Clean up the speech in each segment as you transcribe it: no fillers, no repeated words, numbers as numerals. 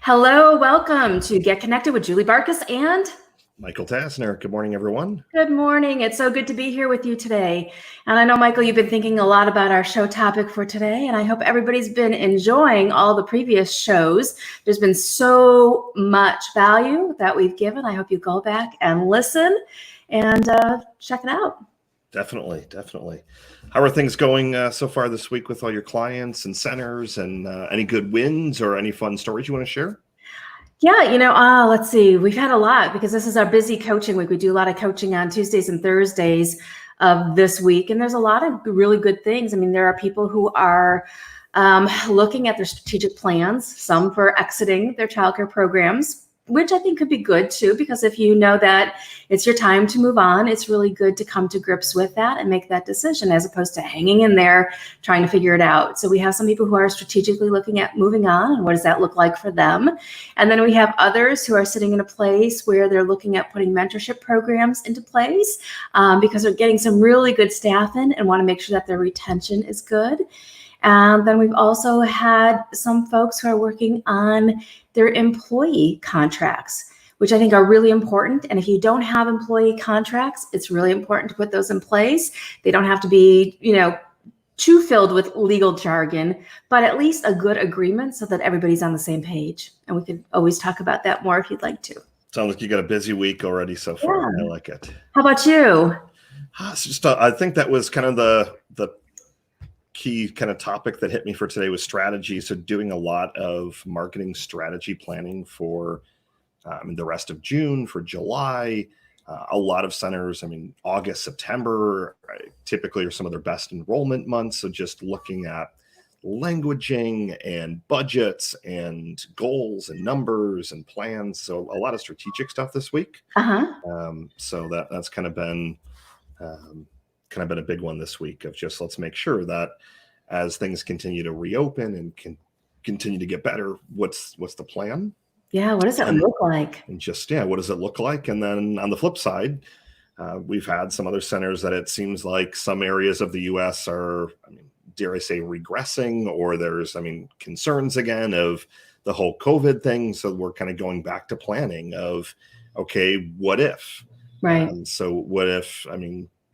Hello, welcome to Get Connected with Julie Barkus and Michael Tassner. Good morning, everyone. good morning. It's so good to be here with you today. And I know, Michael, you've been thinking a lot about our show topic for today, and I hope everybody's been enjoying all the previous shows. There's been so much value that we've given. I hope you go back and listen and check it out. Definitely. How are things going so far this week with all your clients and centers, and any good wins or any fun stories you want to share? Yeah, let's see. We've had a lot because this is our busy coaching week. We do a lot of coaching on Tuesdays and Thursdays of this week, and there's a lot of really good things. I mean, there are people who are looking at their strategic plans, some for exiting their childcare programs, which I think could be good too, because if you know that it's your time to move on, it's really good to come to grips with that and make that decision as opposed to hanging in there trying to figure it out. So we have some people who are strategically looking at moving on and what does that look like for them. And then we have others who are sitting in a place where they're looking at putting mentorship programs into place because they're getting some really good staff in and want to make sure that their retention is good. And then we've also had some folks who are working on their employee contracts, which I think are really important. And if you don't have employee contracts, it's really important to put those in place. They don't have to be, too filled with legal jargon, but at least a good agreement so that everybody's on the same page. And we could always talk about that more if you'd like to. Sounds like you got a busy week already so far. Yeah. I like it. How about you? It's just, I think that was kind of the key kind of topic that hit me for today was strategy. So doing a lot of marketing strategy planning for the rest of June, for July. A lot of centers, August, September typically are some of their best enrollment months. So just looking at languaging and budgets and goals and numbers and plans. So a lot of strategic stuff this week. So that's kind of been a big one this week of just let's make sure that as things continue to reopen and can continue to get better, what's the plan? Yeah, what does it look like? And just, what does it look like? And then on the flip side, we've had some other centers that it seems like some areas of the U.S. are, dare I say, regressing, or there's, concerns again of the whole COVID thing. So we're kind of going back to planning of, okay, what if? Right. So what if,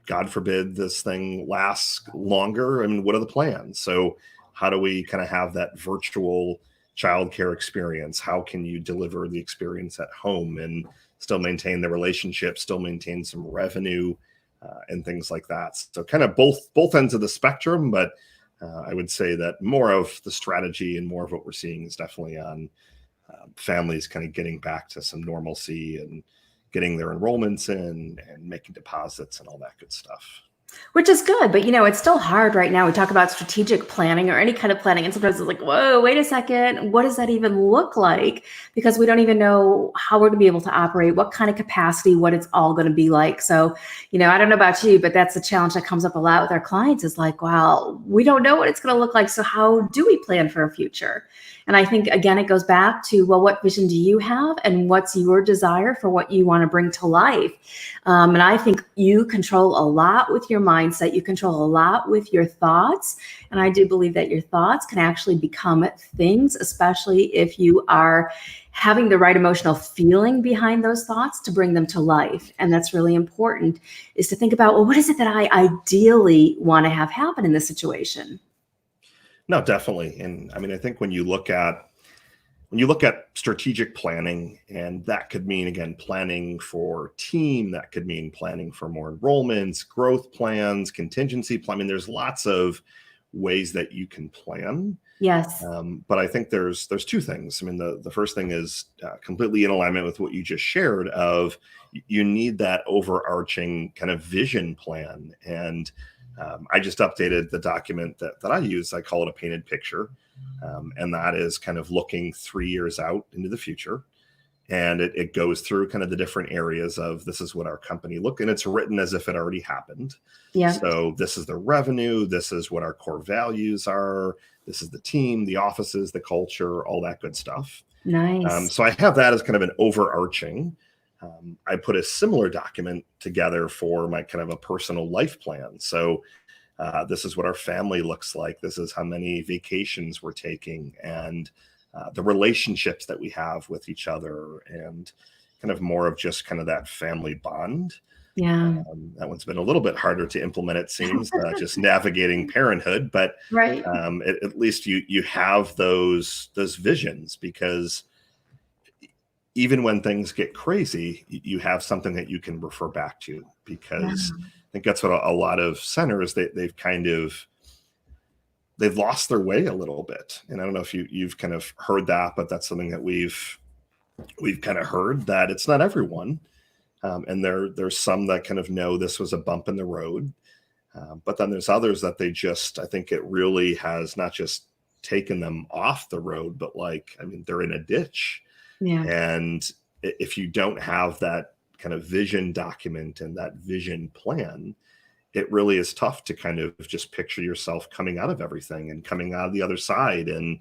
God forbid this thing lasts longer? What are the plans? So how do we kind of have that virtual childcare experience? How can you deliver the experience at home and still maintain the relationship, still maintain some revenue and things like that? So kind of both ends of the spectrum, but I would say that more of the strategy and more of what we're seeing is definitely on families kind of getting back to some normalcy and getting their enrollments in and making deposits and all that good stuff. Which is good, but it's still hard right now. We talk about strategic planning or any kind of planning, and sometimes it's like, whoa, wait a second, what does that even look like? Because we don't even know how we're going to be able to operate, what kind of capacity, what it's all going to be like. So, I don't know about you, but that's a challenge that comes up a lot with our clients is like, wow, we don't know what it's going to look like. So how do we plan for a future? And I think, again, it goes back to, well, what vision do you have and what's your desire for what you want to bring to life? And I think you control a lot with your mindset. You control a lot with your thoughts. And I do believe that your thoughts can actually become things, especially if you are having the right emotional feeling behind those thoughts to bring them to life. And that's really important, is to think about, well, what is it that I ideally want to have happen in this situation? No, definitely. And I think when you look at strategic planning, and that could mean, again, planning for team, that could mean planning for more enrollments, growth plans, contingency plan. There's lots of ways that you can plan. Yes. But I think there's two things. The first thing is completely in alignment with what you just shared of you need that overarching kind of vision plan. And I just updated the document that I use. I call it a painted picture. And that is kind of looking 3 years out into the future. And it goes through kind of the different areas of this is what our company look, and it's written as if it already happened. Yeah. So this is the revenue. This is what our core values are. This is the team, the offices, the culture, all that good stuff. Nice. So I have that as kind of an overarching. I put a similar document together for my kind of a personal life plan. So this is what our family looks like. This is how many vacations we're taking. And the relationships that we have with each other, and kind of more of just kind of that family bond. Yeah. That one's been a little bit harder to implement, it seems, just navigating parenthood. But Right. at least you have those visions, because even when things get crazy, you have something that you can refer back to. Yeah. Because I think that's what a lot of centers, they've lost their way a little bit. And I don't know if you've kind of heard that, but that's something that we've kind of heard, that it's not everyone. And there's some that kind of know this was a bump in the road. But then there's others that I think it really has not just taken them off the road, but they're in a ditch. Yeah. And if you don't have that kind of vision document and that vision plan, it really is tough to kind of just picture yourself coming out of everything and coming out of the other side, and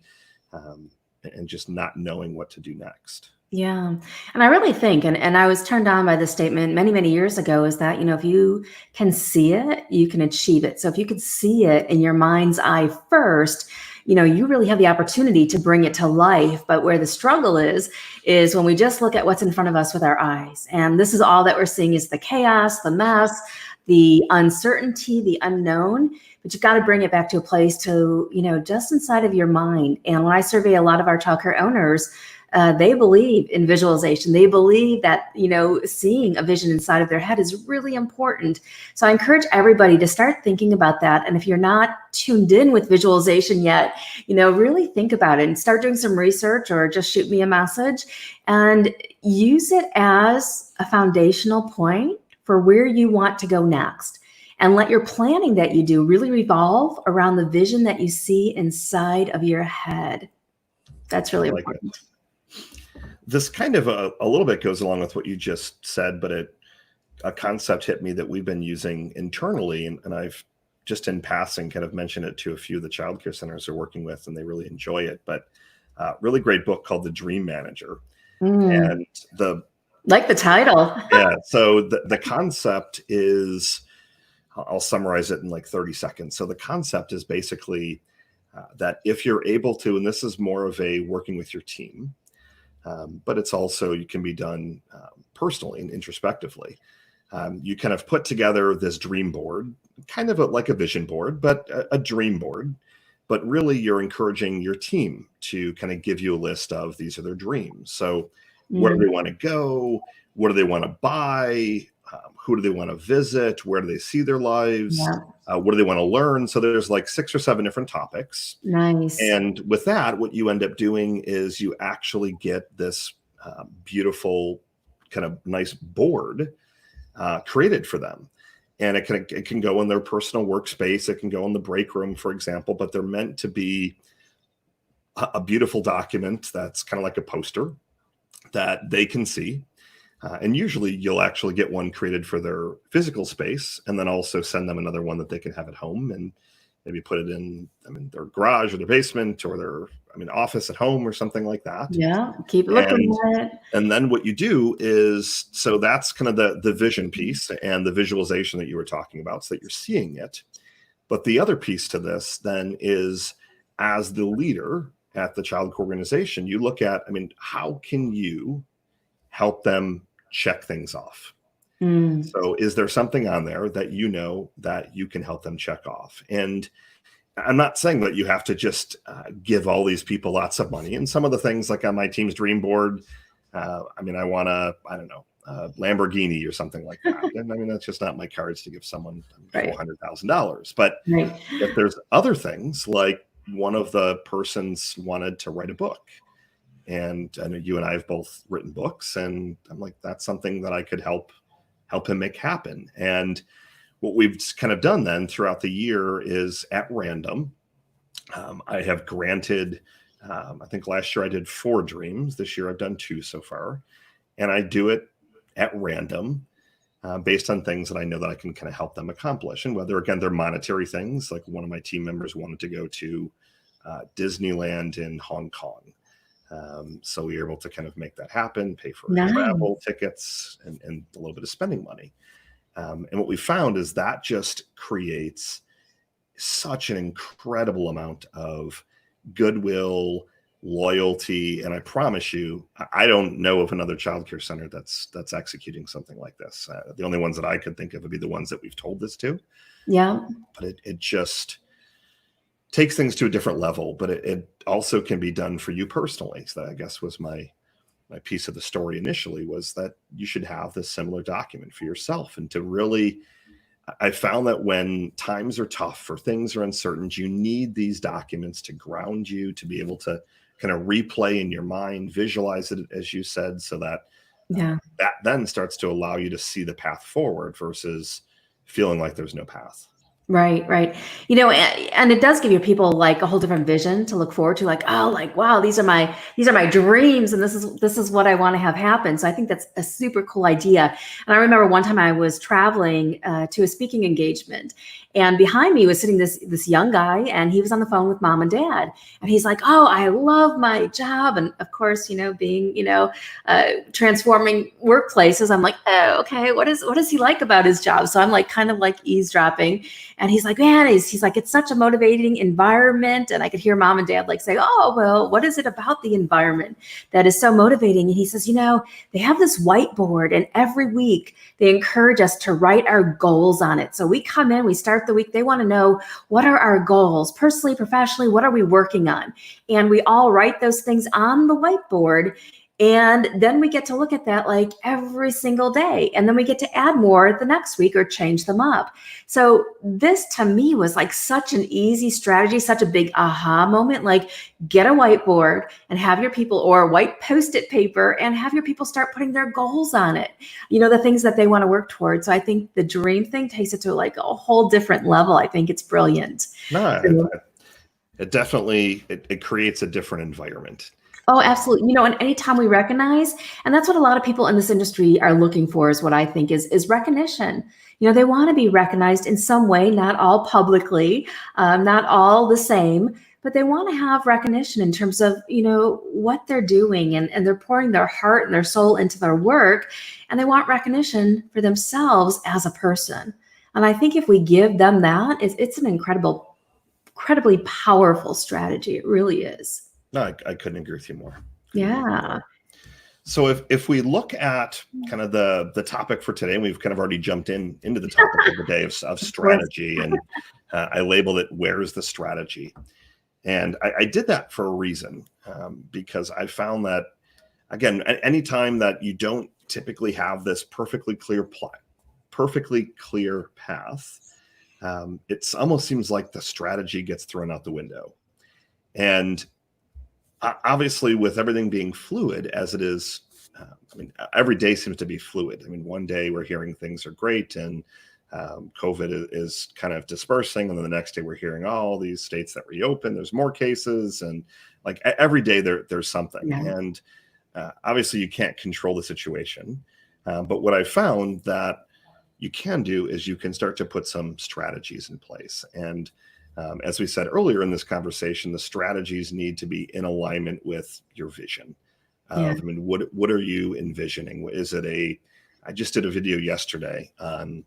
just not knowing what to do next. Yeah. And I really think, and I was turned on by this statement many, many years ago, is that, if you can see it, you can achieve it. So if you could see it in your mind's eye first, you really have the opportunity to bring it to life. But where the struggle is when we just look at what's in front of us with our eyes. And this is all that we're seeing is the chaos, the mess, the uncertainty, the unknown. But you've got to bring it back to a place to, just inside of your mind. And when I survey a lot of our childcare owners, they believe in visualization. They believe that, seeing a vision inside of their head is really important. So I encourage everybody to start thinking about that. And if you're not tuned in with visualization yet, really think about it and start doing some research, or just shoot me a message and use it as a foundational point for where you want to go next. And let your planning that you do really revolve around the vision that you see inside of your head. That's really important. This kind of a little bit goes along with what you just said, but a concept hit me that we've been using internally, and I've just in passing kind of mentioned it to a few of the childcare centers we're working with, and they really enjoy it. But really great book called The Dream Manager. And like the title. Yeah. So the concept is, I'll summarize it in like 30 seconds. So the concept is basically that if you're able to, and this is more of a working with your team, but it's also, you can be done personally and introspectively. You kind of put together this dream board, kind of like a vision board, but a dream board. But really, you're encouraging your team to kind of give you a list of, these are their dreams. So where do they want to go? What do they want to buy? Who do they want to visit? Where do they see their lives? Yeah. What do they want to learn? So there's like 6 or 7 different topics. Nice. And with that, what you end up doing is you actually get this beautiful kind of nice board created for them. And it can go in their personal workspace. It can go in the break room, for example, but they're meant to be a beautiful document that's kind of like a poster that they can see. And usually you'll actually get one created for their physical space, and then also send them another one that they can have at home, and maybe put it in, their garage or their basement, or their, office at home or something like that. Yeah. Keep looking at it. And then what you do is, so that's kind of the vision piece and the visualization that you were talking about, so that you're seeing it. But the other piece to this then is, as the leader at the child organization, you look at, how can you help them check things off? So is there something on there that that you can help them check off? And I'm not saying that you have to just give all these people lots of money. And some of the things, like on my team's dream board, I want a Lamborghini or something like that. And that's just not my cards to give someone $400,000. But if there's other things, like one of the persons wanted to write a book, and I know you and I have both written books, and I'm like, that's something that I could help him make happen. And what we've kind of done then throughout the year is, at random, I have granted, I think last year I did 4 dreams. This year I've done 2 so far. And I do it at random based on things that I know that I can kind of help them accomplish. And whether, again, they're monetary things, like one of my team members wanted to go to Disneyland in Hong Kong. So we were able to kind of make that happen, pay for travel tickets and a little bit of spending money. And what we found is that just creates such an incredible amount of goodwill, loyalty. And I promise you, I don't know of another childcare center that's executing something like this. The only ones that I could think of would be the ones that we've told this to. Yeah. But it just takes things to a different level, but it also can be done for you personally. So that, I guess, was my piece of the story initially, was that you should have this similar document for yourself. And to really, I found that when times are tough or things are uncertain, you need these documents to ground you, to be able to kind of replay in your mind, visualize it, as you said, so that that then starts to allow you to see the path forward versus feeling like there's no path. Right, right. You know, and it does give your people like a whole different vision to look forward to, like, oh, like, wow, these are my dreams, and this is what I want to have happen. So I think that's a super cool idea. And I remember one time I was traveling to a speaking engagement, and behind me was sitting this young guy, and he was on the phone with mom and dad, and he's like, oh, I love my job. And of course, being transforming workplaces, I'm like, oh, okay, what does he like about his job? So I'm like kind of like eavesdropping. And he's like, man, he's like, it's such a motivating environment. And I could hear mom and dad like say, oh, well, what is it about the environment that is so motivating? And he says, they have this whiteboard, and every week they encourage us to write our goals on it. So we come in, we start the week, they want to know, what are our goals personally, professionally, what are we working on? And we all write those things on the whiteboard. And then we get to look at that like every single day. And then we get to add more the next week or change them up. So this to me was like such an easy strategy, such a big aha moment. Like, get a whiteboard and have your people, or a white Post-it paper, and have your people start putting their goals on it, the things that they want to work towards. So I think the dream thing takes it to like a whole different level. I think it's brilliant. No, it definitely, it creates a different environment. Oh, absolutely. And anytime we recognize, and that's what a lot of people in this industry are looking for, is what I think is recognition. They want to be recognized in some way, not all publicly, not all the same, but they want to have recognition in terms of, what they're doing, and they're pouring their heart and their soul into their work, and they want recognition for themselves as a person. And I think if we give them that, it's an incredibly powerful strategy. It really is. No, I couldn't agree with you more. Yeah. So if we look at kind of the topic for today, and we've kind of already jumped into the topic of the day of strategy, and I labeled it, "Where's the strategy?" And I did that for a reason, because I found that, again, anytime that you don't typically have this perfectly clear path, it almost seems like the strategy gets thrown out the window. And obviously, with everything being fluid as it is, every day seems to be fluid. One day we're hearing things are great, and COVID is kind of dispersing, and then the next day we're hearing all these states that reopen, there's more cases, and like every day there's something. Yeah. And obviously you can't control the situation, but what I found that you can do is you can start to put some strategies in place. And as we said earlier in this conversation, the strategies need to be in alignment with your vision. What are you envisioning? Is it I just did a video yesterday on,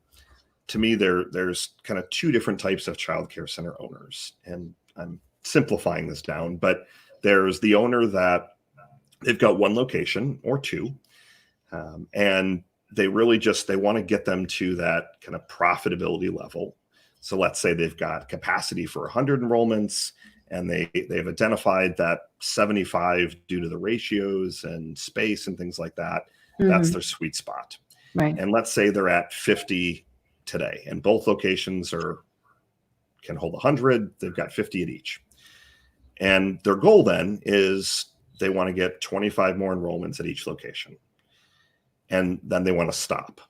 to me, there's kind of two different types of childcare center owners. And I'm simplifying this down, but there's the owner that they've got one location or two, and they really they want to get them to that kind of profitability level. So let's say they've got capacity for 100 enrollments, and they've identified that 75, due to the ratios and space and things like that, that's their sweet spot. Right. And let's say they're at 50 today, and both locations can hold 100. They've got 50 at each. And their goal then is they want to get 25 more enrollments at each location. And then they want to stop.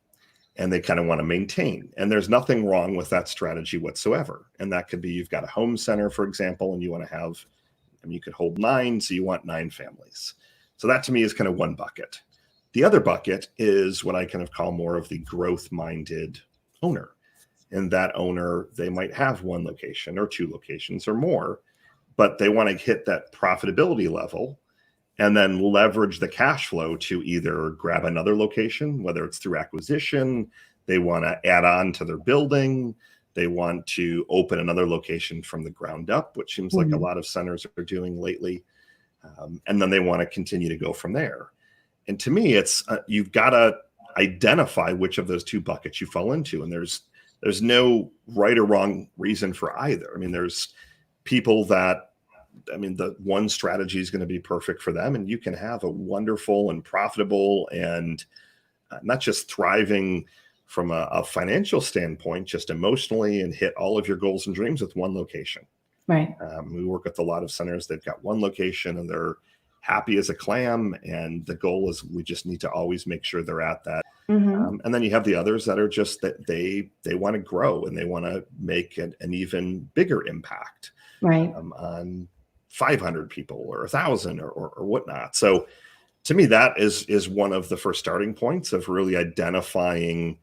And they kind of want to maintain. And there's nothing wrong with that strategy whatsoever. And that could be, you've got a home center, for example, and you want to have, you could hold 9, so you want 9 families. So that to me is kind of one bucket. The other bucket is what I kind of call more of the growth-minded owner. And that owner, they might have 1 location or 2 locations or more, but they want to hit that profitability level and then leverage the cash flow to either grab another location, whether it's through acquisition, they want to add on to their building, they want to open another location from the ground up, which seems like a lot of centers are doing lately. And then they want to continue to go from there. And to me, it's you've got to identify which of those two buckets you fall into. And there's no right or wrong reason for either. I mean, there's people that, I mean, the one strategy is going to be perfect for them, and you can have a wonderful and profitable and not just thriving from a financial standpoint, just emotionally, and hit all of your goals and dreams with one location. Right. We work with a lot of centers. They've got one location and they're happy as a clam. And the goal is we just need to always make sure they're at that. And then you have the others that are just that they want to grow and they want to make an even bigger impact, right, on 500 people or 1,000 or whatnot. So to me, that is one of the first starting points of really identifying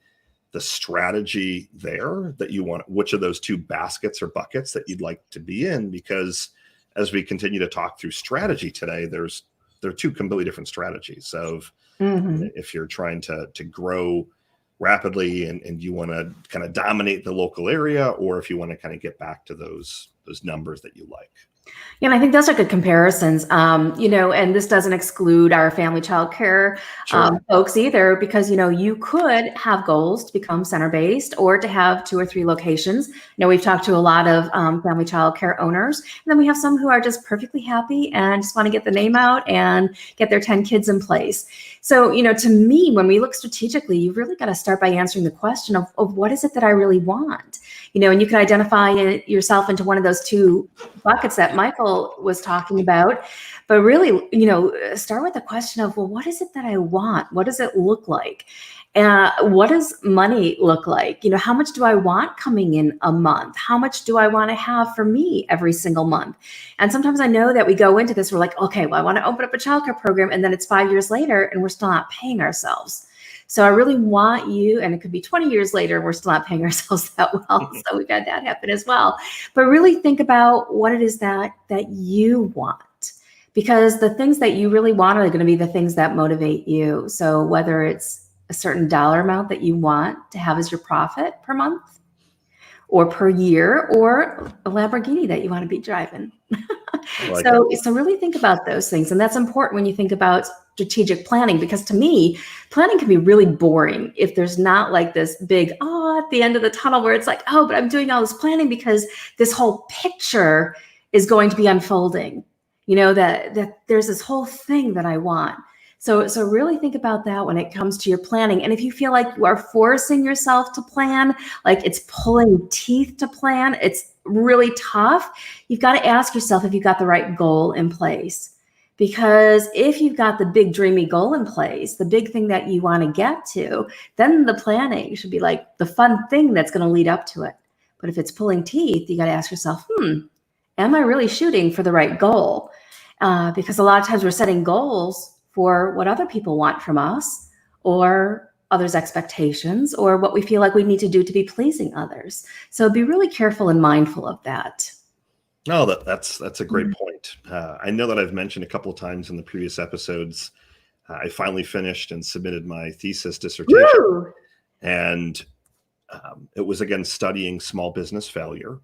the strategy there that you want, which of those two baskets or buckets that you'd like to be in. Because as we continue to talk through strategy today, there are two completely different strategies of if you're trying to grow rapidly and you want to kind of dominate the local area, or if you want to kind of get back to those numbers that you like. Yeah, and I think those are good comparisons. And this doesn't exclude our family child care folks either, because, you could have goals to become center-based or to have 2 or 3 locations. We've talked to a lot of family child care owners, and then we have some who are just perfectly happy and just want to get the name out and get their 10 kids in place. So, to me, when we look strategically, you've really got to start by answering the question of what is it that I really want? And you can identify yourself into one of those 2 buckets that Michael was talking about, but really, start with the question of, well, what is it that I want? What does it look like? What does money look like? How much do I want coming in a month? How much do I want to have for me every single month? And sometimes I know that we go into this, we're like, okay, well, I want to open up a childcare program, and then it's 5 years later and we're still not paying ourselves. So I really want you, and it could be 20 years later, and we're still not paying ourselves that well. So we've had that happen as well. But really think about what it is that you want, because the things that you really want are going to be the things that motivate you. So whether it's a certain dollar amount that you want to have as your profit per month or per year, or a Lamborghini that you want to be driving. So really think about those things. And that's important when you think about strategic planning, because to me, planning can be really boring if there's not like this big, at the end of the tunnel where it's like, but I'm doing all this planning because this whole picture is going to be unfolding, that there's this whole thing that I want. So really think about that when it comes to your planning. And if you feel like you are forcing yourself to plan, like it's pulling teeth to plan, it's really tough, you've got to ask yourself if you've got the right goal in place. Because if you've got the big dreamy goal in place, the big thing that you want to get to, then the planning should be like the fun thing that's going to lead up to it. But if it's pulling teeth, you got to ask yourself, am I really shooting for the right goal? Because a lot of times we're setting goals for what other people want from us, or others' expectations, or what we feel like we need to do to be pleasing others. So be really careful and mindful of that. No, that's a great point. I know that I've mentioned a couple of times in the previous episodes, I finally finished and submitted my thesis dissertation. Woo! And it was, again, studying small business failure.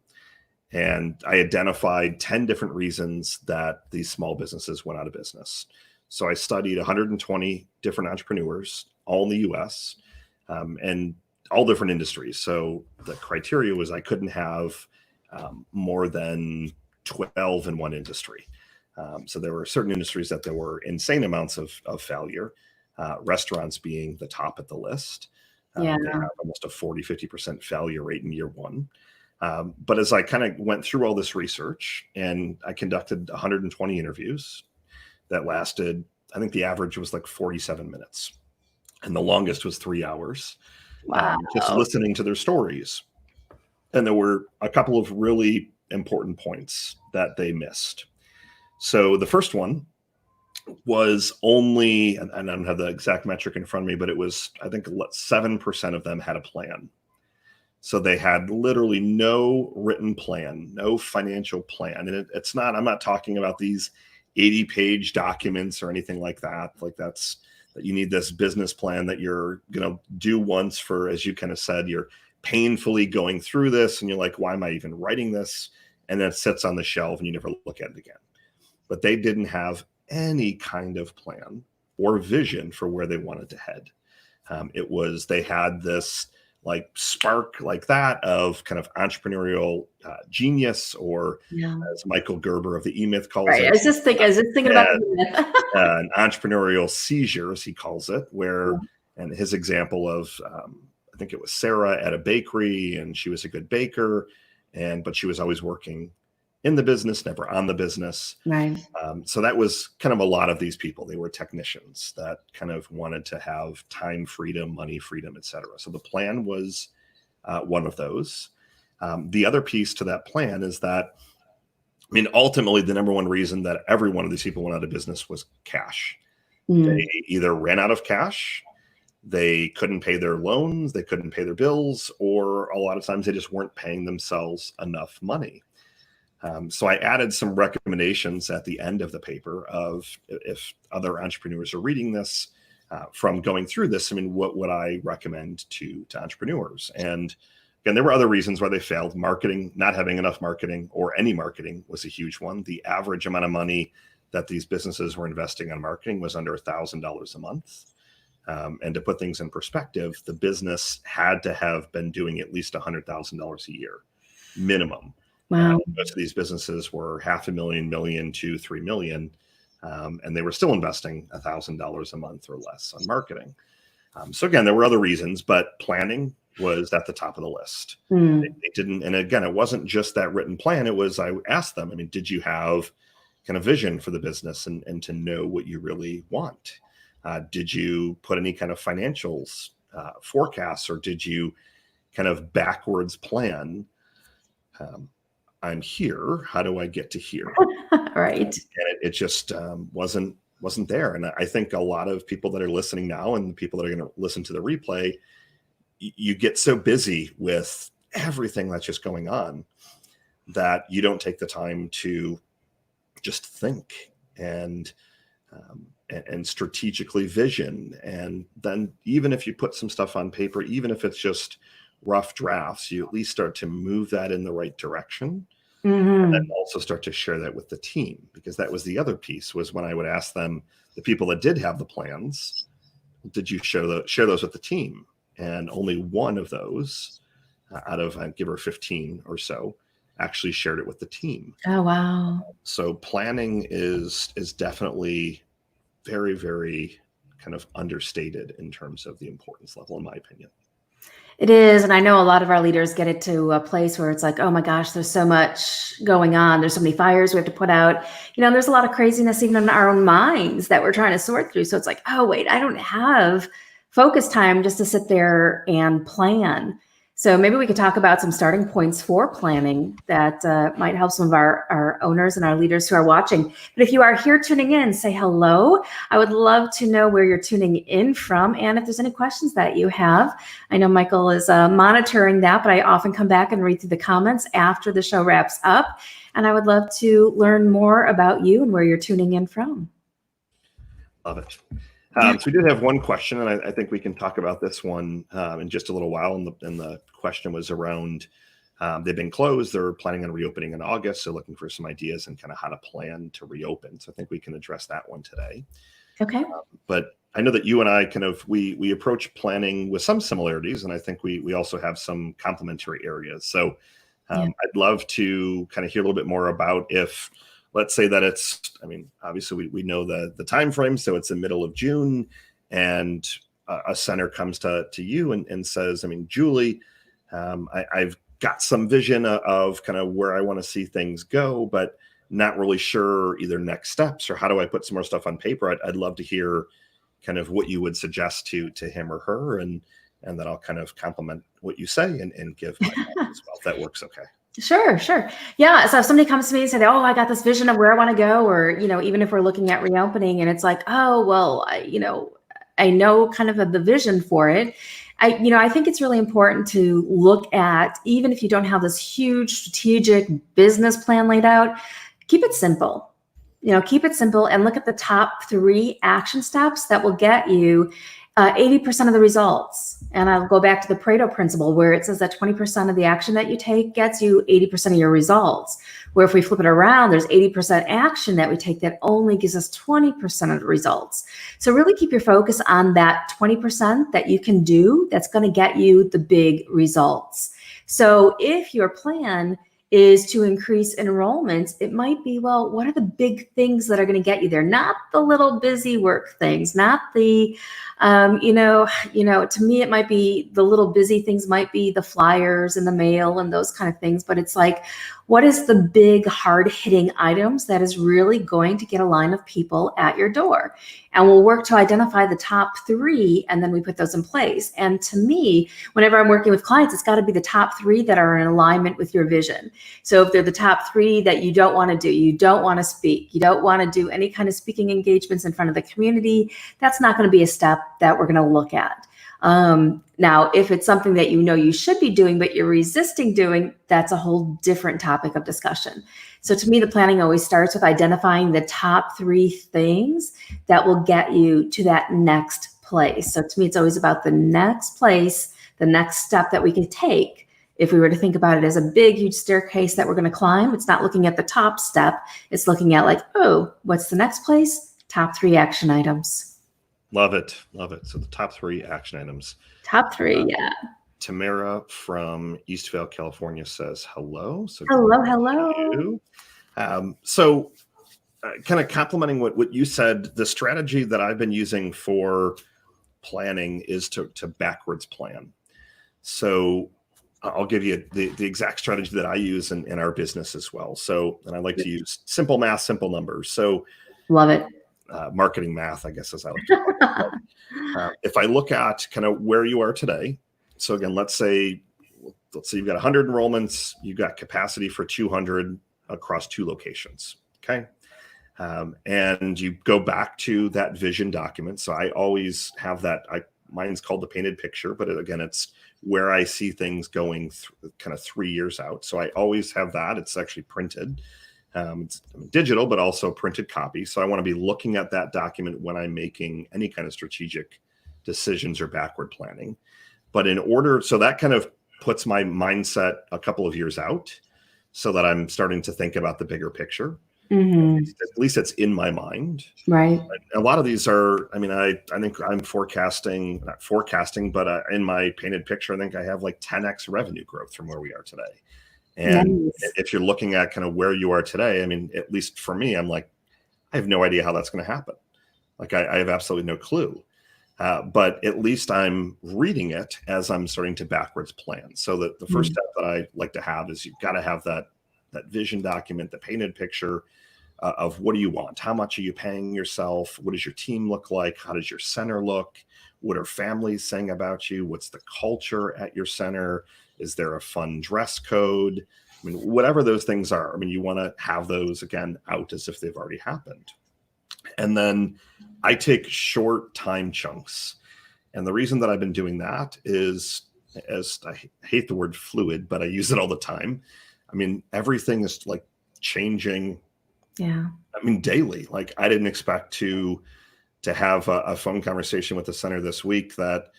And I identified 10 different reasons that these small businesses went out of business. So I studied 120 different entrepreneurs, all in the US, and all different industries. So the criteria was I couldn't have more than 12 in one industry. So there were certain industries that there were insane amounts of failure, restaurants being the top of the list. They have almost a 40-50% failure rate in year one. But as I kind of went through all this research, and I conducted 120 interviews that lasted, I think the average was like 47 minutes. And the longest was 3 hours. Wow. Just listening to their stories. And there were a couple of really important points that they missed. So the first one was only, and I don't have the exact metric in front of me, but it was, I think 7% of them had a plan. So they had literally no written plan, no financial plan. And it's not, I'm not talking about these 80-page documents or anything like that. Like that you need this business plan that you're going to do once for, as you kind of said, you're painfully going through this and you're like, why am I even writing this? And then it sits on the shelf and you never look at it again. but they didn't have any kind of plan or vision for where they wanted to head. They had this like spark like that of kind of entrepreneurial genius, or Yeah. as Michael Gerber of the E-Myth calls Right. it, I was just thinking about the myth. an entrepreneurial seizure, as he calls it, where, and his example of, I think it was Sarah at a bakery, and she was a good baker, but she was always working in the business, never on the business. Right. So that was kind of a lot of these people. They were technicians that kind of wanted to have time freedom, money freedom, et cetera. So the plan was one of those. The other piece to that plan is that, I mean, ultimately, the number one reason that every one of these people went out of business was cash. They either ran out of cash, they couldn't pay their loans, they couldn't pay their bills, or a lot of times they just weren't paying themselves enough money. So I added some recommendations at the end of the paper of, if other entrepreneurs are reading this, from going through this, I mean, what would I recommend to entrepreneurs? And again, there were other reasons why they failed. Marketing, not having enough marketing or any marketing, was a huge one. The average amount of money that these businesses were investing on marketing was under $1,000 a month. And to put things in perspective, the business had to have been doing at least $100,000 a year minimum. Wow. Most of these businesses were $500,000, million to $3 million, and they were still investing $1,000 a month or less on marketing. So again, there were other reasons, but planning was at the top of the list. They didn't, and again, it wasn't just that written plan. It was, I asked them, I mean, did you have kind of vision for the business and to know what you really want? Did you put any kind of financials, forecasts, or did you kind of backwards plan? I'm here. How do I get to here? Right. And it just wasn't there. And I think a lot of people that are listening now, and the people that are going to listen to the replay, you get so busy with everything that's just going on that you don't take the time to just think and strategically vision. And then even if you put some stuff on paper, even if it's just rough drafts, you at least start to move that in the right direction. And then also start to share that with the team, because that was the other piece, was when I would ask them, the people that did have the plans, did you share those with the team? And only one of those out of, I'd give her 15 or so, actually shared it with the team. Oh, wow. So planning is definitely very, very kind of understated in terms of the importance level, in my opinion. It is. And I know a lot of our leaders get it to a place where it's like, oh my gosh, there's so much going on. There's so many fires we have to put out. There's a lot of craziness even in our own minds that we're trying to sort through. So it's like, oh, wait, I don't have focus time just to sit there and plan. So maybe we could talk about some starting points for planning that might help some of our owners and our leaders who are watching. But if you are here tuning in, say hello. I would love to know where you're tuning in from, and if there's any questions that you have. I know Michael is monitoring that, but I often come back and read through the comments after the show wraps up. And I would love to learn more about you and where you're tuning in from. Love it. So we did have one question, and I think we can talk about this one in just a little while. And the question was around, they've been closed. They're planning on reopening in August. So looking for some ideas and kind of how to plan to reopen. So I think we can address that one today. Okay. But I know that you and I kind of, we approach planning with some similarities, and I think we also have some complementary areas. So I'd love to kind of hear a little bit more about, if, let's say that it's, I mean, obviously we know the time frame, so it's the middle of June, and a center comes to you and says, I mean, Julie, I've got some vision of kind of where I want to see things go, but not really sure either next steps or how do I put some more stuff on paper. I'd love to hear kind of what you would suggest to him or her, and then I'll kind of complement what you say and give my thoughts as well, if that works okay. Sure. Yeah. So if somebody comes to me and say, oh, I got this vision of where I want to go, or, even if we're looking at reopening and it's like, oh, well, I know kind of the vision for it. I think it's really important to look at, even if you don't have this huge strategic business plan laid out, keep it simple. Keep it simple and look at the top 3 action steps that will get you 80% of the results. And I'll go back to the Pareto principle, where it says that 20% of the action that you take gets you 80% of your results. Where if we flip it around, there's 80% action that we take that only gives us 20% of the results. So really keep your focus on that 20% that you can do that's going to get you the big results. So if your plan is to increase enrollments, it might be, well, what are the big things that are going to get you there? Not the little busy work things, not the, to me, it might be the little busy things might be the flyers and the mail and those kind of things. But it's like, what is the big hard hitting items that is really going to get a line of people at your door? And we'll work to identify the top 3, and then we put those in place. And to me, whenever I'm working with clients, it's got to be the top 3 that are in alignment with your vision. So if they're the top 3 that you don't want to do, you don't want to speak, you don't want to do any kind of speaking engagements in front of the community, that's not going to be a step that we're going to look at. Now, if it's something that you should be doing, but you're resisting doing, that's a whole different topic of discussion. So to me, the planning always starts with identifying the top 3 things that will get you to that next place. So to me, it's always about the next place, the next step that we can take. If we were to think about it as a big, huge staircase that we're going to climb, it's not looking at the top step. It's looking at like, oh, what's the next place? Top 3 action items. Love it. Love it. So the top 3 action items. Top 3, yeah. Tamara from Eastvale, California says hello. So hello. So kind of complimenting what you said, the strategy that I've been using for planning is to backwards plan. So I'll give you the exact strategy that I use in our business as well. So, and I like to use simple math, simple numbers. So love it. Marketing math, I guess, as I like to call it. If I look at kind of where you are today, so again, let's say you've got 100 enrollments, you've got capacity for 200 across 2 locations, okay? And you go back to that vision document. So I always have that, mine's called the painted picture, but again, it's where I see things going kind of 3 years out. So I always have that. It's actually printed. It's digital, but also printed copy. So I want to be looking at that document when I'm making any kind of strategic decisions or backward planning. But so that kind of puts my mindset a couple of years out so that I'm starting to think about the bigger picture. Mm-hmm. At least it's in my mind. Right. A lot of these are, I think I'm not forecasting, but in my painted picture, I think I have like 10x revenue growth from where we are today. And nice. If you're looking at kind of where you are today, at least for me, I'm like, I have no idea how that's going to happen. Like I have absolutely no clue. But at least I'm reading it as I'm starting to backwards plan. So that the first step that I like to have is you've got to have that vision document, the painted picture of what do you want? How much are you paying yourself? What does your team look like? How does your center look? What are families saying about you? What's the culture at your center? Is there a fun dress code? Whatever those things are, you want to have those again out as if they've already happened. And then I take short time chunks. And the reason that I've been doing that is, as I hate the word fluid, but I use it all the time. Everything is like changing. Yeah. Daily. Like I didn't expect to have a phone conversation with the center this week that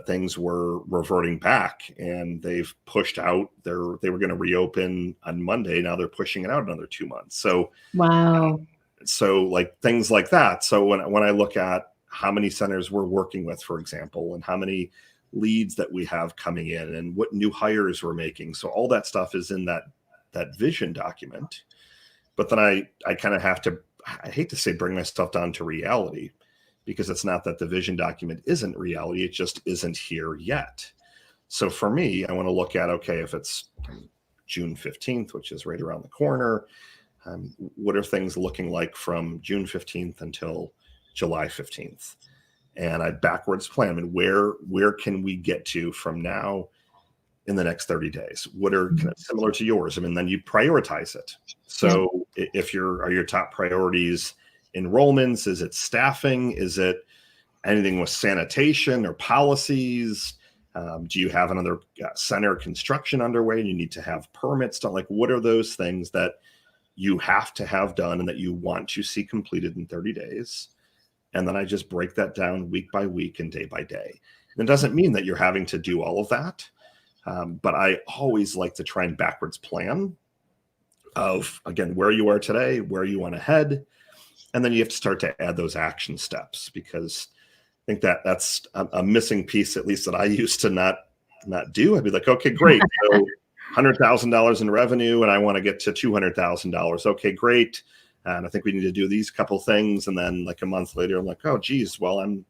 things were reverting back, and they've pushed out they were going to reopen on Monday. Now they're pushing it out another 2 months. So wow. So like things like that. So when I look at how many centers we're working with, for example, and how many leads that we have coming in and what new hires we're making. So all that stuff is in that vision document. But then I kind of have to, I hate to say bring myself down to reality, because it's not that the vision document isn't reality. It just isn't here yet. So for me, I want to look at, okay, if it's June 15th, which is right around the corner, what are things looking like from June 15th until July 15th? And I backwards plan. Where can we get to from now in the next 30 days? What are kind of similar to yours? Then you prioritize it. So if are your top priorities enrollments? Is it staffing? Is it anything with sanitation or policies? Do you have another center construction underway and you need to have permits done? Like, what are those things that you have to have done and that you want to see completed in 30 days? And then I just break that down week by week and day by day. And it doesn't mean that you're having to do all of that. But I always like to try and backwards plan of, again, where you are today, where you want to head. And then you have to start to add those action steps, because I think that that's a missing piece, at least that I used to not do. I'd be like, okay, great. So $100,000 in revenue, and I want to get to $200,000. Okay, great. And I think we need to do these couple things. And then like a month later, I'm like, oh, geez, well, I'm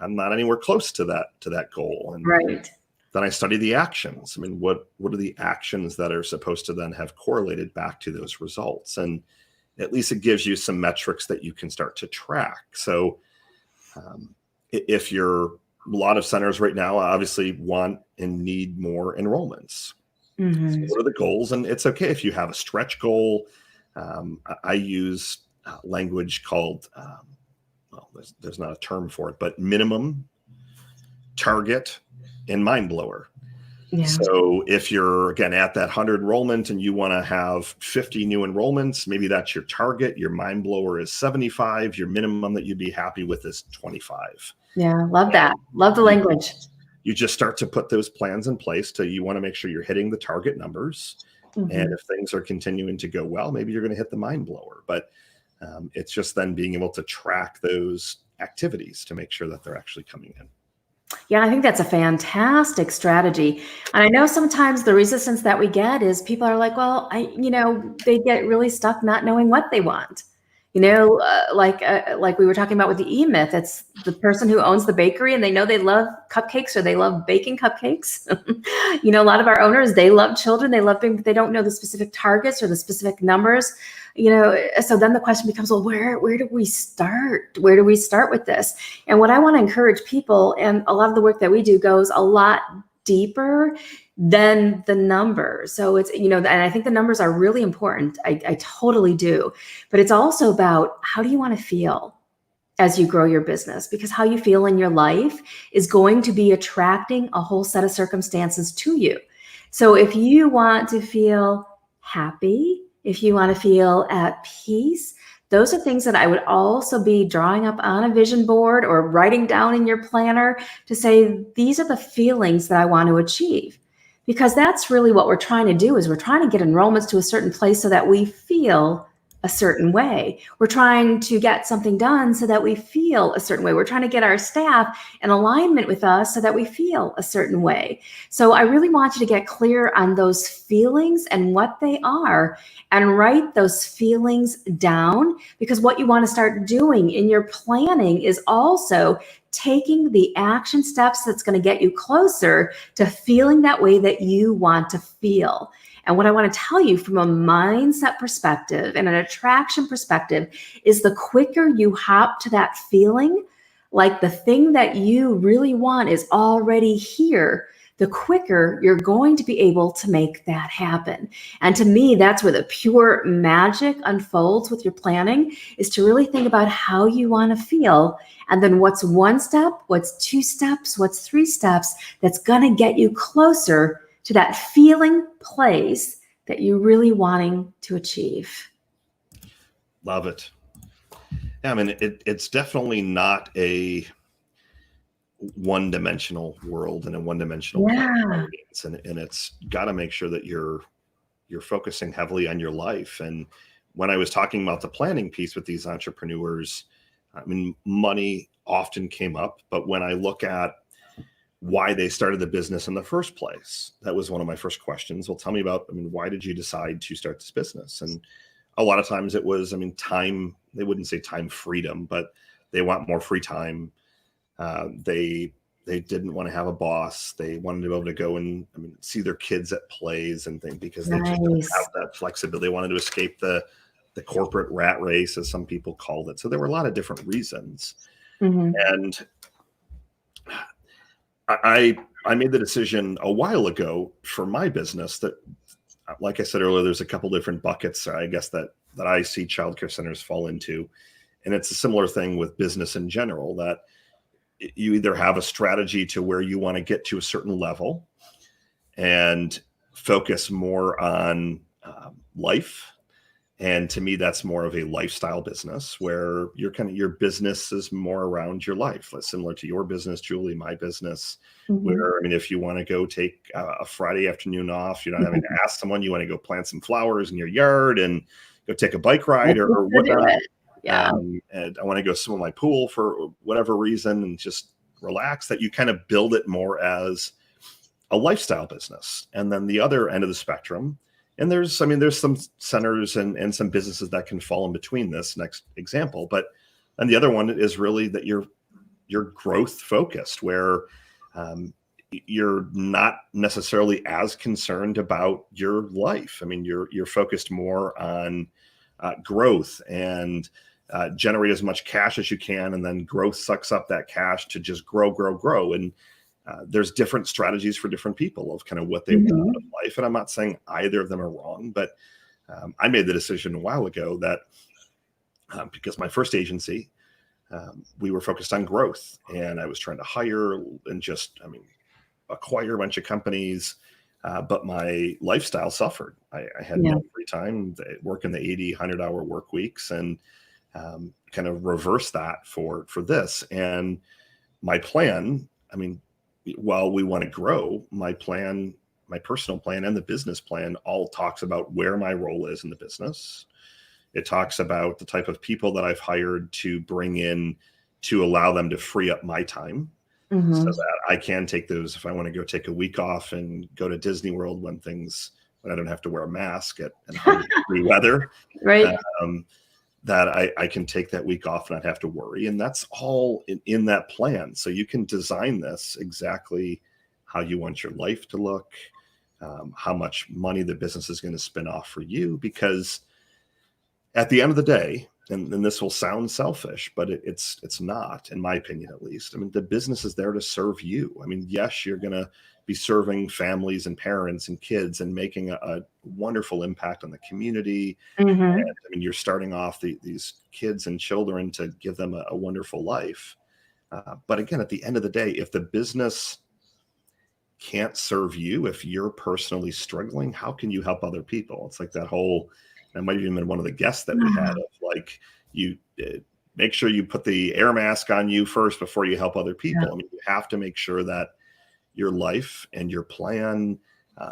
not anywhere close to that goal. And Right. then I study the actions. I mean, what are the actions that are supposed to then have correlated back to those results? And at least it gives you some metrics that you can start to track. So if you're, a lot of centers right now obviously want and need more enrollments. Mm-hmm. So what are the goals? And it's okay if you have a stretch goal. I use language called, well, there's not a term for it, but minimum, target, and mind blower. Yeah. So if you're, again, at that 100 enrollment and you want to have 50 new enrollments, maybe that's your target. Your mind blower is 75. Your minimum that you'd be happy with is 25. Yeah. Love that. Love the language. You just start to put those plans in place to, you want to make sure you're hitting the target numbers. Mm-hmm. And if things are continuing to go well, maybe you're going to hit the mind blower. But it's just then being able to track those activities to make sure that they're actually coming in. Yeah, I think that's a fantastic strategy. And I know sometimes the resistance that we get is people are like, well, they get really stuck not knowing what they want. Like we were talking about with the E-Myth, it's the person who owns the bakery and they know they love cupcakes or they love baking cupcakes. A lot of our owners, they love children, they love being, but they don't know the specific targets or the specific numbers. So then the question becomes, well, where do we start? Where do we start with this? And what I want to encourage people, and a lot of the work that we do goes a lot deeper than the numbers. So it's, and I think the numbers are really important. I totally do. But it's also about, how do you want to feel as you grow your business? Because how you feel in your life is going to be attracting a whole set of circumstances to you. So if you want to feel happy, if you want to feel at peace, those are things that I would also be drawing up on a vision board or writing down in your planner to say, these are the feelings that I want to achieve. Because that's really what we're trying to do, is we're trying to get enrollments to a certain place so that we feel a certain way. We're trying to get something done so that we feel a certain way. We're trying to get our staff in alignment with us so that we feel a certain way. So I really want you to get clear on those feelings and what they are, and write those feelings down, because what you want to start doing in your planning is also taking the action steps that's going to get you closer to feeling that way that you want to feel. And what I want to tell you from a mindset perspective and an attraction perspective is, the quicker you hop to that feeling, like the thing that you really want is already here, the quicker you're going to be able to make that happen. And to me, that's where the pure magic unfolds with your planning, is to really think about how you want to feel. And then what's one step, what's two steps, what's three steps that's going to get you closer to that feeling place that you're really wanting to achieve. Love it. Yeah, I mean, it's definitely not a one-dimensional world and a one-dimensional audience, and it's got to make sure that you're focusing heavily on your life. And when I was talking about the planning piece with these entrepreneurs, I mean, money often came up, but when I look at why they started the business in the first place, that was one of my first questions. Well, tell me about, why did you decide to start this business? And a lot of times it was, time, they wouldn't say time freedom, but they want more free time. They didn't want to have a boss. They wanted to be able to go and see their kids at plays and things, because they just didn't have that flexibility. They wanted to escape the corporate rat race, as some people called it. So there were a lot of different reasons. Mm-hmm. And I made the decision a while ago for my business that, like I said earlier, there's a couple different buckets, I guess, that I see childcare centers fall into. And it's a similar thing with business in general, that you either have a strategy to where you want to get to a certain level and focus more on life And to me, that's more of a lifestyle business where your business is more around your life, similar to your business, Julie, my business. Where, I mean, if you want to go take a Friday afternoon off, you're not having to ask someone, you want to go plant some flowers in your yard and go take a bike ride or whatnot. Yeah. And I want to go swim in my pool for whatever reason and just relax, that you kind of build it more as a lifestyle business. And then the other end of the spectrum, and there's some centers and some businesses that can fall in between this next example. But and the other one is really that you're growth focused, where you're not necessarily as concerned about your life. I mean, you're focused more on growth and generate as much cash as you can, and then growth sucks up that cash to just grow. And there's different strategies for different people of kind of what they want out of life. And I'm not saying either of them are wrong, but I made the decision a while ago that because my first agency, we were focused on growth, and I was trying to hire and acquire a bunch of companies, but my lifestyle suffered. I had no free time, working the 80, 100-hour work weeks, and kind of reverse that for this. And my plan, I mean, while we want to grow, my personal plan and the business plan all talks about where my role is in the business. It talks about the type of people that I've hired to bring in to allow them to free up my time so that I can take those, if I want to go take a week off and go to Disney World when I don't have to wear a mask at 100-degree weather, right? That I can take that week off and not have to worry. And that's all in that plan. So you can design this exactly how you want your life to look, how much money the business is going to spin off for you, because at the end of the day, and this will sound selfish, but it's not, in my opinion, at least. I mean, the business is there to serve you. I mean, yes, you're going to be serving families and parents and kids and making a wonderful impact on the community. And I mean, you're starting off these kids and children to give them a wonderful life. But again, at the end of the day, if the business can't serve you, if you're personally struggling, how can you help other people? It's like that might have even been one of the guests that we had, of like, you make sure you put the air mask on you first before you help other people. I mean, you have to make sure that your life and your plan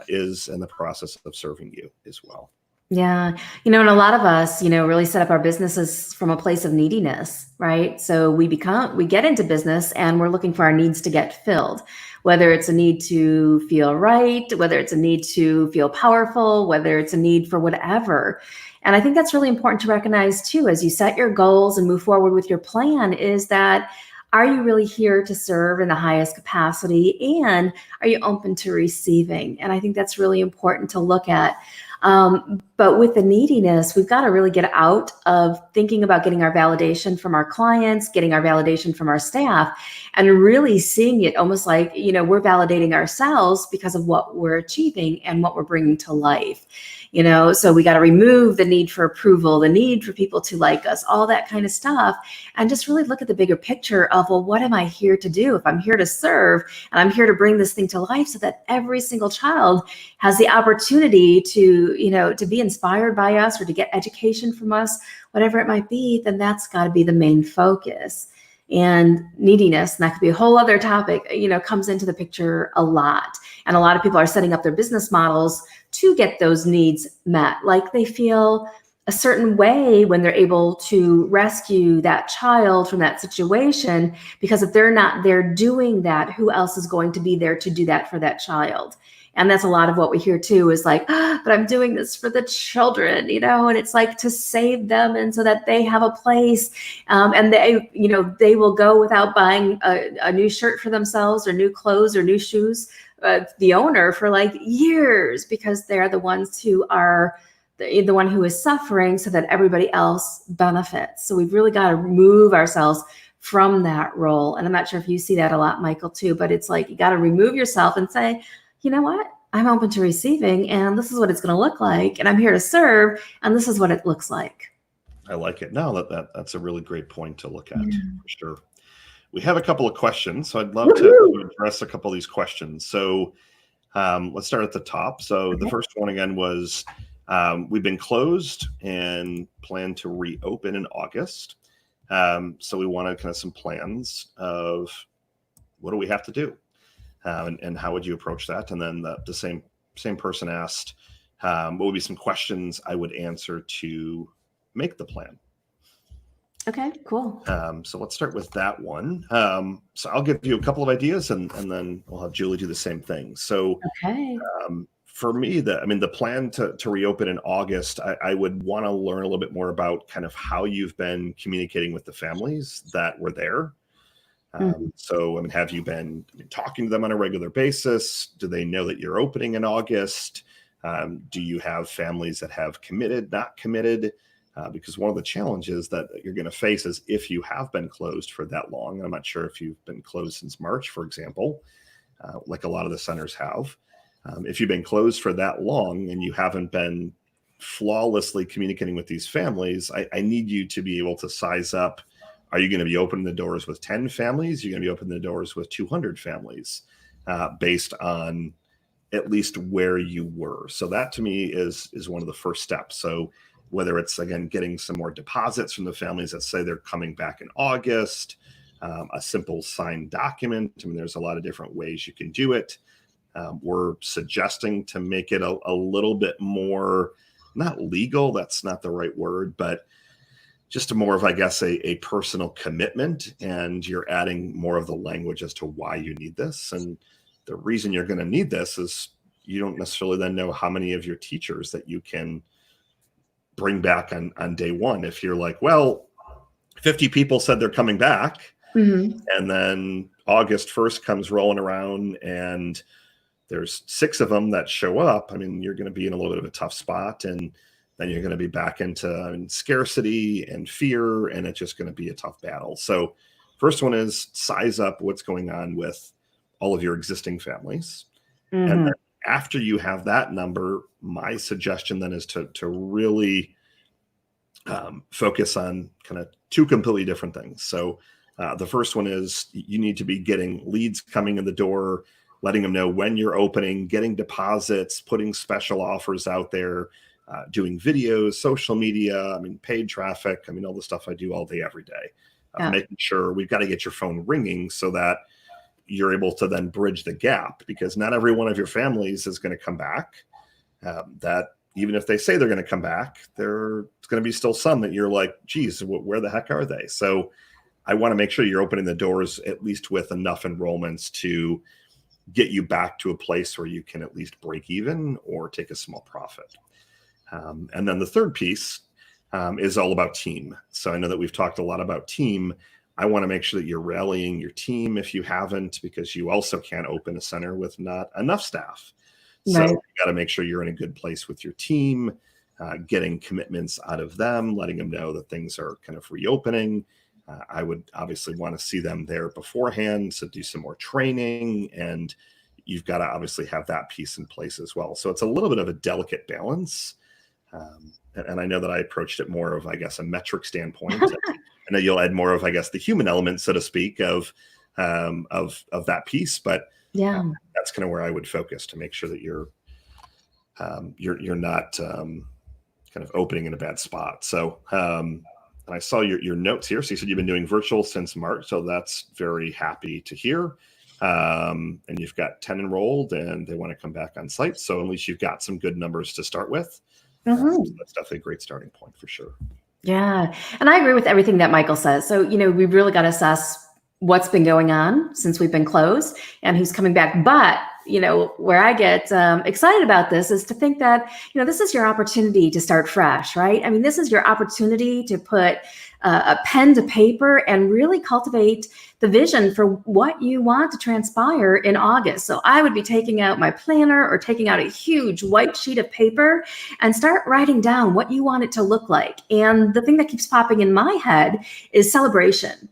is in the process of serving you as well. Yeah. And a lot of us, really set up our businesses from a place of neediness, right? So we get into business and we're looking for our needs to get filled, whether it's a need to feel right, whether it's a need to feel powerful, whether it's a need for whatever. And I think that's really important to recognize too, as you set your goals and move forward with your plan, is that, are you really here to serve in the highest capacity? And are you open to receiving? And I think that's really important to look at. But with the neediness, we've got to really get out of thinking about getting our validation from our clients, getting our validation from our staff, and really seeing it almost like, we're validating ourselves because of what we're achieving and what we're bringing to life. So we got to remove the need for approval, the need for people to like us, all that kind of stuff, and just really look at the bigger picture of, well, what am I here to do? If I'm here to serve and I'm here to bring this thing to life so that every single child has the opportunity to be inspired by us or to get education from us, whatever it might be, then that's got to be the main focus. And neediness, and that could be a whole other topic, comes into the picture a lot. And a lot of people are setting up their business models to get those needs met. Like they feel a certain way when they're able to rescue that child from that situation, because if they're not there doing that, who else is going to be there to do that for that child? And that's a lot of what we hear too, is like, but I'm doing this for the children, and it's like to save them and so that they have a place. And they will go without buying a new shirt for themselves or new clothes or new shoes, the owner, for like years, because they're the ones who are the one who is suffering so that everybody else benefits. So we've really got to remove ourselves from that role. And I'm not sure if you see that a lot, Michael, too, but it's like, you got to remove yourself and say, you know what? I'm open to receiving, and this is what it's going to look like. And I'm here to serve, and this is what it looks like. I like it. No, that's a really great point to look at, for sure. We have a couple of questions, so I'd love to address a couple of these questions. So let's start at the top. So the first one again was, We've been closed and plan to reopen in August. So we wanted kind of some plans of what do we have to do, and how would you approach that? And then the same person asked, what would be some questions I would answer to make the plan? Okay, cool. So let's start with that one. So I'll give you a couple of ideas, and then we'll have Julie do the same thing. So Okay. for me, the plan to reopen in August, I would want to learn a little bit more about kind of how you've been communicating with the families that were there. So, have you been talking to them on a regular basis? Do they know that you're opening in August? Do you have families that have committed, not committed? Because one of the challenges that you're going to face is if you have been closed for that long. I'm not sure if you've been closed since March, for example, like a lot of the centers have. If you've been closed for that long and you haven't been flawlessly communicating with these families, I need you to be able to size up. Are you going to be opening the doors with 10 families? You're going to be opening the doors with 200 families, based on at least where you were. So that to me is one of the first steps. So whether it's, again, getting some more deposits from the families that say they're coming back in August, a simple signed document. There's a lot of different ways you can do it. We're suggesting to make it a little bit more, not legal, that's not the right word, but just more of, I guess, a personal commitment. And you're adding more of the language as to why you need this. And the reason you're going to need this is you don't necessarily then know how many of your teachers that you can bring back on day one. If you're like, well, 50 people said they're coming back, and then August 1st comes rolling around and there's 6 of them that show up, you're going to be in a little bit of a tough spot. And then you're going to be back into scarcity and fear, and it's just going to be a tough battle. So first one is size up what's going on with all of your existing families. And then after you have that number, my suggestion then is to really focus on kind of 2 completely different things. So the first one is you need to be getting leads coming in the door, letting them know when you're opening, getting deposits, putting special offers out there, doing videos, social media, paid traffic, all the stuff I do all day, every day. Making sure we've got to get your phone ringing so that you're able to then bridge the gap, because not every one of your families is going to come back. That even if they say they're going to come back, there's going to be still some that you're like, geez, where the heck are they? So I want to make sure you're opening the doors at least with enough enrollments to get you back to a place where you can at least break even or take a small profit. And then the third piece is all about team. So I know that we've talked a lot about team. I want to make sure that you're rallying your team if you haven't, because you also can't open a center with not enough staff. So you got to make sure you're in a good place with your team, getting commitments out of them, letting them know that things are kind of reopening. I would obviously want to see them there beforehand, so do some more training, and you've got to obviously have that piece in place as well. So it's a little bit of a delicate balance. And I know that I approached it more of, I guess, a metric standpoint. I know you'll add more of, I guess, the human element, so to speak, of that piece. But that's kind of where I would focus to make sure that you're not kind of opening in a bad spot. So and I saw your notes here. So you said you've been doing virtual since March. So that's very happy to hear. And you've got 10 enrolled and they want to come back on site. So at least you've got some good numbers to start with. So that's definitely a great starting point for sure. Yeah. And I agree with everything that Michael says. So, we've really got to assess what's been going on since we've been closed and who's coming back. But, where I get excited about this is to think that, this is your opportunity to start fresh, right? This is your opportunity to put a pen to paper and really cultivate the vision for what you want to transpire in August. So I would be taking out my planner or taking out a huge white sheet of paper and start writing down what you want it to look like. And the thing that keeps popping in my head is celebration.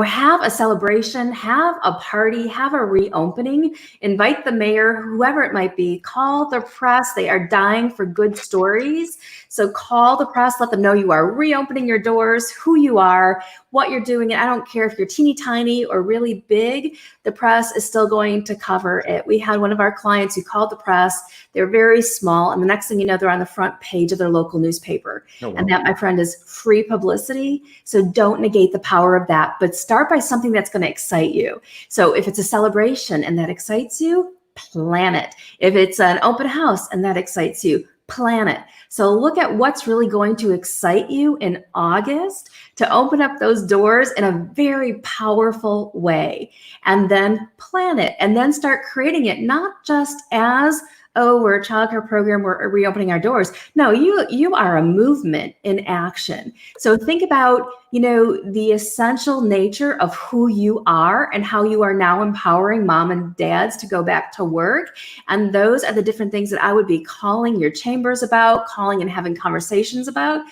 Have a celebration, have a party, have a reopening, invite the mayor, whoever it might be, call the press. They are dying for good stories. So call the press, let them know you are reopening your doors, who you are, what you're doing. And I don't care if you're teeny tiny or really big, the press is still going to cover it. We had one of our clients who called the press. They're very small. And the next thing you know, they're on the front page of their local newspaper. Oh, wow. And that, my friend, is free publicity. So don't negate the power of that, but start by something that's going to excite you. So if it's a celebration and that excites you, plan it. If it's an open house and that excites you, plan it. So look at what's really going to excite you in August to open up those doors in a very powerful way, and then plan it, and then start creating it, not just as, oh, we're a childcare program, we're reopening our doors. No, you are a movement in action. So think about, the essential nature of who you are and how you are now empowering mom and dads to go back to work. And those are the different things that I would be calling your chambers about, calling and having conversations about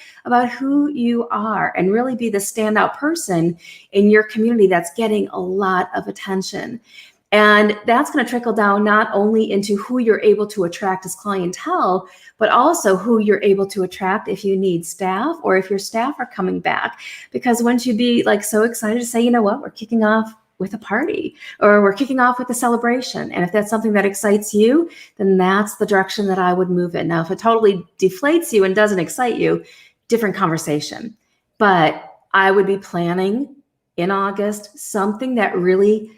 who you are, and really be the standout person in your community that's getting a lot of attention. And that's going to trickle down not only into who you're able to attract as clientele, but also who you're able to attract if you need staff or if your staff are coming back. Because once you be like so excited to say, you know what, we're kicking off with a party, or we're kicking off with a celebration. And if that's something that excites you, then that's the direction that I would move in. Now, if it totally deflates you and doesn't excite you, different conversation. But I would be planning in August something that really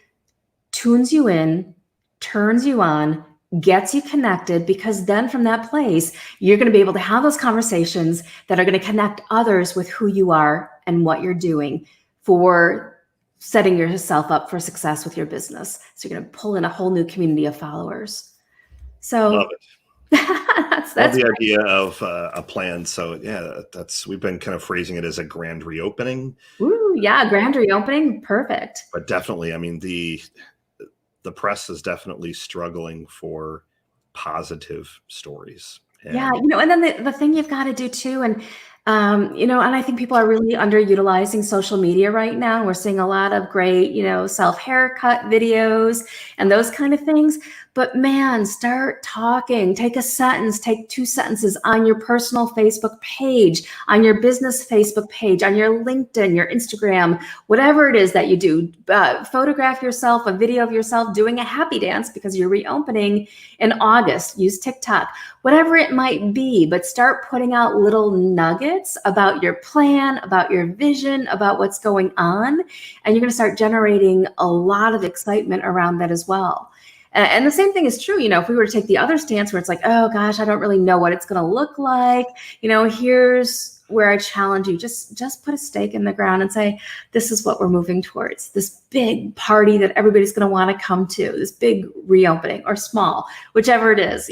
tunes you in, turns you on, gets you connected, because then from that place, you're going to be able to have those conversations that are going to connect others with who you are and what you're doing for setting yourself up for success with your business. So you're going to pull in a whole new community of followers. So love it. that's Love the great. idea of a plan. So yeah, we've been kind of phrasing it as a grand reopening. Ooh, yeah, grand reopening, perfect. But definitely, I mean, the press is definitely struggling for positive stories. And Yeah, and then the thing you've got to do too, and and I think people are really underutilizing social media right now. We're seeing a lot of great, self-haircut videos and those kind of things. But man, start talking. Take a sentence, take 2 sentences on your personal Facebook page, on your business Facebook page, on your LinkedIn, your Instagram, whatever it is that you do. Photograph yourself, a video of yourself doing a happy dance because you're reopening in August. Use TikTok, whatever it might be, but start putting out little nuggets about your plan, about your vision, about what's going on. And you're going to start generating a lot of excitement around that as well. And the same thing is true, if we were to take the other stance where it's like, oh gosh, I don't really know what it's going to look like. Here's where I challenge you. Just put a stake in the ground and say, this is what we're moving towards. This big party that everybody's going to want to come to, this big reopening, or small, whichever it is,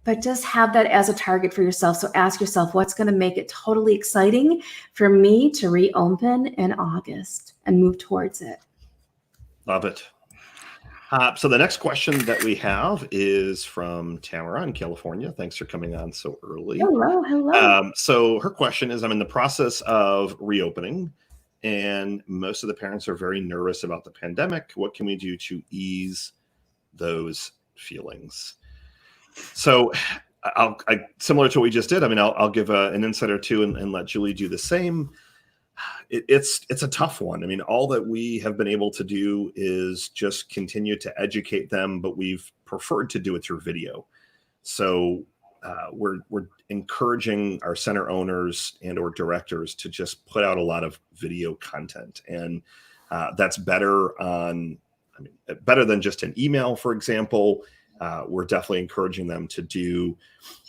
but just have that as a target for yourself. So ask yourself, what's going to make it totally exciting for me to reopen in August, and move towards it. love it. So the next question that we have is from Tamara in California. Thanks for coming on so early. Hello. So her question is, I'm in the process of reopening, and most of the parents are very nervous about the pandemic. What can we do to ease those feelings? So similar to what we just did, I'll give an insight or two and let Julie do the same. It's a tough one. All that we have been able to do is just continue to educate them, but we've preferred to do it through video. So we're encouraging our center owners and or directors to just put out a lot of video content, and that's better than just an email, for example. We're definitely encouraging them to do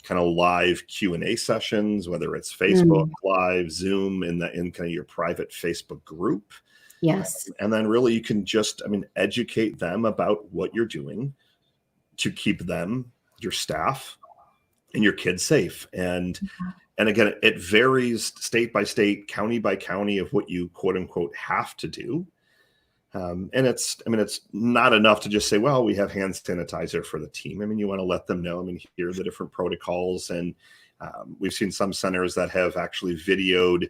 kind of live Q&A sessions, whether it's Facebook Live, Zoom, in kind of your private Facebook group. Yes. And then really you can just, educate them about what you're doing to keep them, your staff, and your kids safe. And again, it varies state by state, county by county of what you quote unquote have to do. And it's not enough to just say, well, we have hand sanitizer for the team. You want to let them know, here are the different protocols. And we've seen some centers that have actually videoed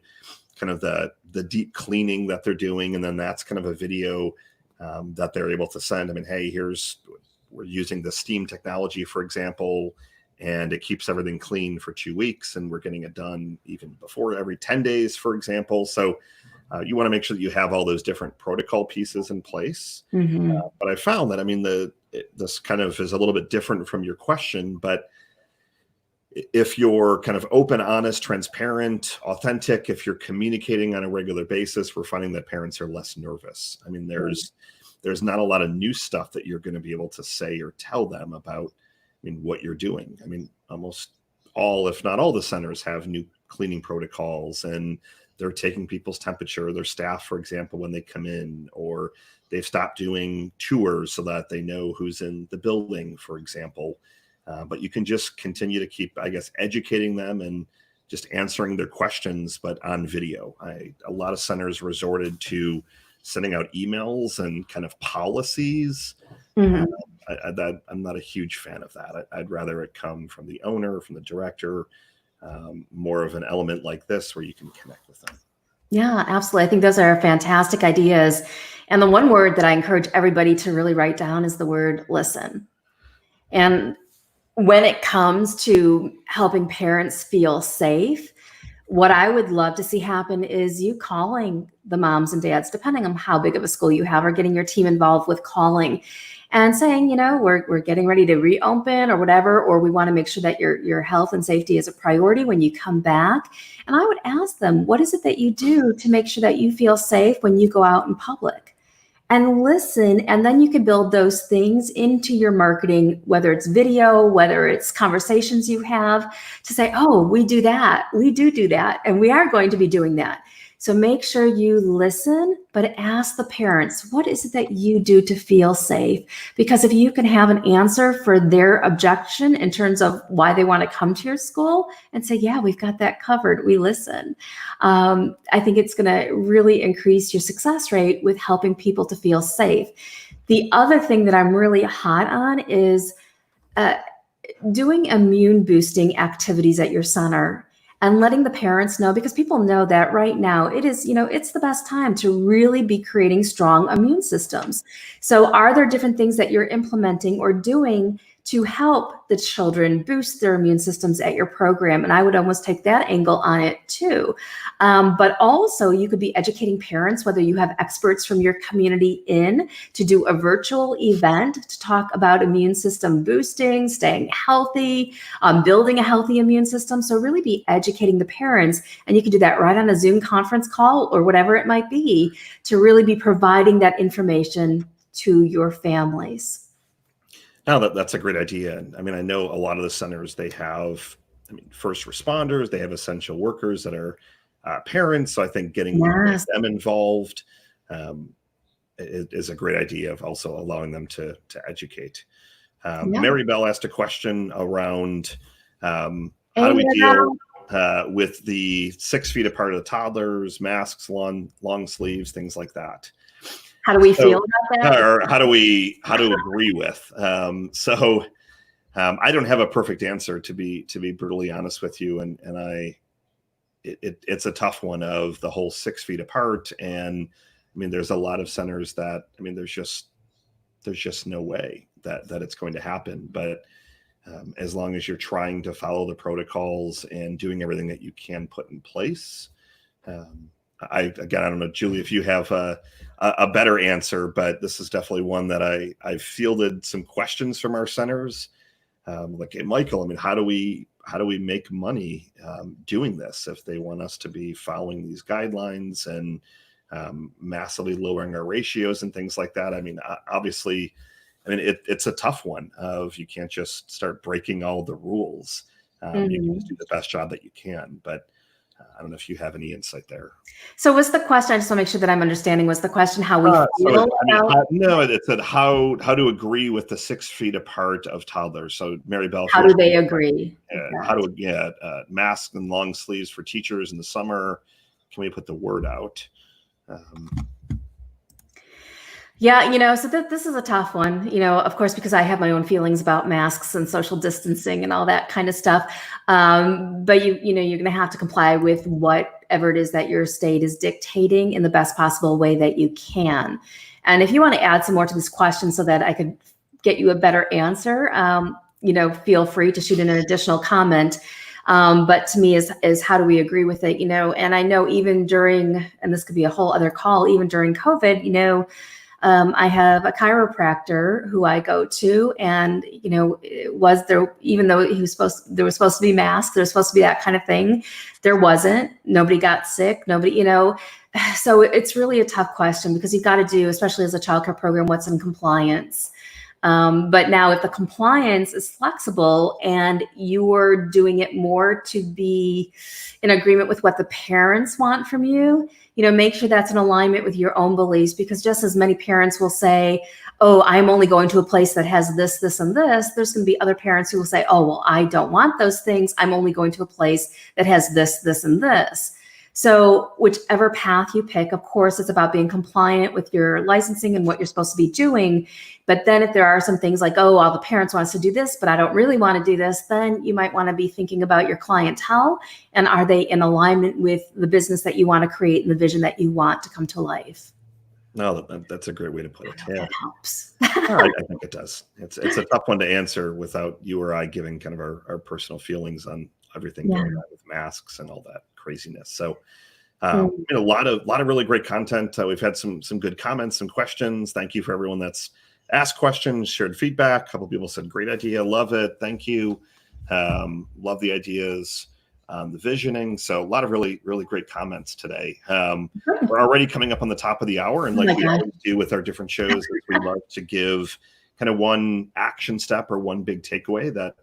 kind of the deep cleaning that they're doing. And then that's kind of a video that they're able to send. Hey, we're using the steam technology, for example, and it keeps everything clean for 2 weeks. And we're getting it done even before every 10 days, for example. So You want to make sure that you have all those different protocol pieces in place. Mm-hmm. But I found that, I mean, this kind of is a little bit different from your question, but if you're kind of open, honest, transparent, authentic, if you're communicating on a regular basis, we're finding that parents are less nervous. I mean, there's not a lot of new stuff that you're going to be able to say or tell them about, I mean, what you're doing. I mean, almost all, if not all, the centers have new cleaning protocols, and they're taking people's temperature, their staff, for example, when they come in, or they've stopped doing tours so that they know who's in the building, for example. But you can just continue to keep, I guess, educating them and just answering their questions, but on video. A lot of centers resorted to sending out emails and kind of policies. Mm-hmm. I'm not a huge fan of that. I'd rather it come from the owner, from the director, more of an element like this where you can connect with them. Yeah, absolutely. I think those are fantastic ideas. And the one word that I encourage everybody to really write down is the word listen. And when it comes to helping parents feel safe, what I would love to see happen is you calling the moms and dads, depending on how big of a school you have, or getting your team involved with calling and saying, we're getting ready to reopen or whatever, or we want to make sure that your health and safety is a priority when you come back. And I would ask them, what is it that you do to make sure that you feel safe when you go out in public? And listen, and then you can build those things into your marketing, whether it's video, whether it's conversations you have, to say, oh, we do that, we do that, and we are going to be doing that. So make sure you listen, but ask the parents, what is it that you do to feel safe? Because if you can have an answer for their objection in terms of why they want to come to your school and say, yeah, we've got that covered, we listen. I think it's going to really increase your success rate with helping people to feel safe. The other thing that I'm really hot on is doing immune boosting activities at your center and letting the parents know, because people know that right now it is, it's the best time to really be creating strong immune systems. So are there different things that you're implementing or doing to help the children boost their immune systems at your program? And I would almost take that angle on it too. But also you could be educating parents, whether you have experts from your community in to do a virtual event to talk about immune system boosting, staying healthy, building a healthy immune system. So really be educating the parents, and you can do that right on a Zoom conference call or whatever it might be, to really be providing that information to your families. Now that's a great idea. I mean, I know a lot of the centers, they have, first responders, they have essential workers that are parents. So I think getting them involved is a great idea of also allowing them to educate. Mary Bell asked a question around how do we deal with the 6 feet apart of the toddlers, masks, long sleeves, things like that. How do we feel about that? Or how do agree with? I don't have a perfect answer, to be brutally honest with you. And it's a tough one of the whole 6 feet apart. And I mean, there's a lot of centers that, I mean, there's just no way that it's going to happen. But as long as you're trying to follow the protocols and doing everything that you can put in place, I don't know, Julie, if you have a better answer, but this is definitely one that I've fielded some questions from our centers. Like, hey, Michael, I mean, how do we make money doing this if they want us to be following these guidelines and massively lowering our ratios and things like that? I mean, obviously, it's a tough one of, you can't just start breaking all the rules. You can just do the best job that you can, but I don't know if you have any insight there. So was the question, I just want to make sure that I'm understanding, was the question how we feel about... No, it said how to agree with the 6 feet apart of toddlers. So Mary Bell, how do they agree? How do masks and long sleeves for teachers in the summer? Can we put the word out? Yeah, so this is a tough one, of course, because I have my own feelings about masks and social distancing and all that kind of stuff. But you're going to have to comply with whatever it is that your state is dictating in the best possible way that you can. And if you want to add some more to this question so that I could get you a better answer, feel free to shoot in an additional comment. But to me is how do we agree with it? And I know even during, and this could be a whole other call, even during COVID, I have a chiropractor who I go to, and was there, even though there was supposed to be masks, there was supposed to be that kind of thing, there wasn't. Nobody got sick. Nobody, so it's really a tough question, because you've got to do, especially as a childcare program, what's in compliance. But now if the compliance is flexible and you're doing it more to be in agreement with what the parents want from you, make sure that's in alignment with your own beliefs, because just as many parents will say, oh, I'm only going to a place that has this, this, and this, there's going to be other parents who will say, oh, well, I don't want those things. I'm only going to a place that has this, this, and this. So whichever path you pick, of course, it's about being compliant with your licensing and what you're supposed to be doing. But then if there are some things like, oh, all the parents want us to do this, but I don't really want to do this, then you might want to be thinking about your clientele, and are they in alignment with the business that you want to create and the vision that you want to come to life? No, that's a great way to put it. Yeah, that helps. I think it does. It's a tough one to answer without you or I giving kind of our personal feelings on everything going on with masks and all that craziness. So a lot of really great content. We've had some good comments, some questions. Thank you for everyone that's asked questions, shared feedback. A couple of people said, great idea, love it, thank you. Love the ideas, the visioning. So a lot of really, really great comments today. We're already coming up on the top of the hour, and like we always do with our different shows, we love to give kind of one action step or one big takeaway that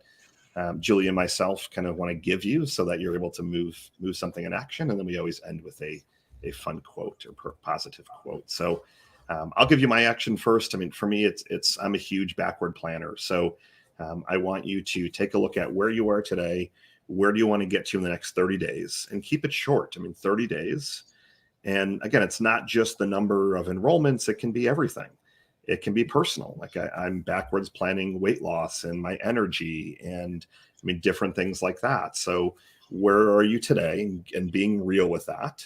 Julie and myself kind of want to give you, so that you're able to move something in action. And then we always end with a fun quote or positive quote. So I'll give you my action first. I mean, for me, I'm a huge backward planner. So I want you to take a look at where you are today. Where do you want to get to in the next 30 days? And keep it short. I mean, 30 days. And again, it's not just the number of enrollments. It can be everything. It can be personal. Like I'm backwards planning weight loss and my energy, and I mean, different things like that. So where are you today, and being real with that?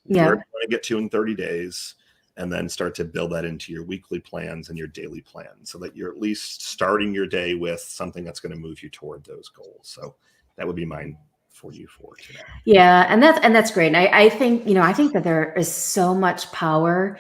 Yeah. Where do you want to get to in 30 days? And then start to build that into your weekly plans and your daily plans, so that you're at least starting your day with something that's going to move you toward those goals. So that would be mine for you for today. Yeah. And that's great. And I think that there is so much power